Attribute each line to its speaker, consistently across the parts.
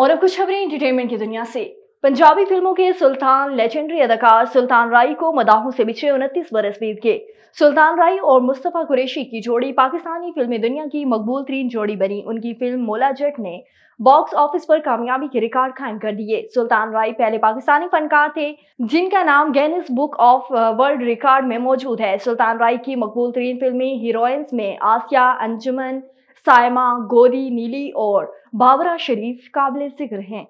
Speaker 1: और अब कुछ खबरें एंटरटेनमेंट की दुनिया से। पंजाबी फिल्मों के सुल्तान लेजेंडरी अदाकार सुल्तान राई को मदाहों से बिछे 29 बरस बीत गए। सुल्तान राई और मुस्तफा कुरैशी की जोड़ी पाकिस्तानी फिल्मी दुनिया की मकबूल तरीन जोड़ी बनी। उनकी फिल्म मोला जट ने बॉक्स ऑफिस पर कामयाबी के रिकॉर्ड कायम कर दिए। सुल्तान राई पहले पाकिस्तानी फनकार थे जिनका नाम Guinness book of world record में मौजूद है। सुल्तान राई की मकबूल तरीन फिल्मी हीरोइंस में आसिया, अंजुमन, सायमा, गोरी, नीली और बाबरा शरीफ काबिल जिक्र हैं।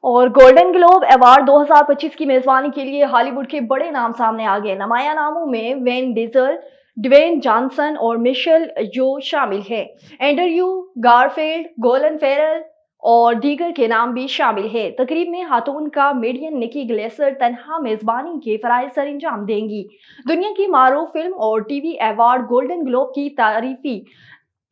Speaker 1: और गोल्डन ग्लोब अवार्ड 2025 की मेजबानी के लिए हॉलीवुड के बड़े नाम सामने आ गए। नुमाया नामों में वेन डीजल, ड्वेन जॉनसन और मिशेल यो शामिल हैं। एंड्रयू गारफील्ड, गोलन फेरल और दीगर के नाम भी शामिल हैं। तकरीब में खातून कॉमेडियन निकी ग्लेसर तनहा मेजबानी के फराइज सर अंजाम देंगी। दुनिया की मारूफ फिल्म और टीवी अवार्ड गोल्डन ग्लोब की तारीफी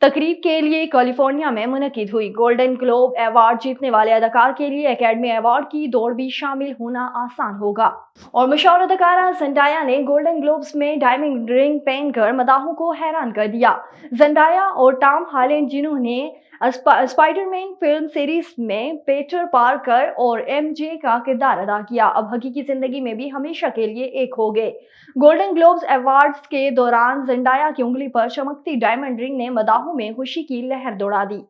Speaker 1: तकरीब के लिए कैलिफोर्निया में मुनक्किद हुई। गोल्डन ग्लोब अवार्ड जीतने वाले अदाकार के लिए एकेडमी अवार्ड की दौड़ भी शामिल होना आसान होगा। और मशहूर अदाकारा ज़ेंडाया ने गोल्डन ग्लोब्स में डायमंड रिंग पहनकर मदाहों को हैरान कर दिया। ज़ेंडाया और टॉम हॉलैंड, जिन्होंने स्पाइडरमैन फिल्म सीरीज में पीटर पार्कर और एमजे का किरदार अदा किया, अब हकीकी जिंदगी में भी हमेशा के लिए एक हो गए। गोल्डन ग्लोब्स अवार्ड्स के दौरान ज़ेंडाया की उंगली पर चमकती डायमंड रिंग ने मदाहों में खुशी की लहर दौड़ा दी।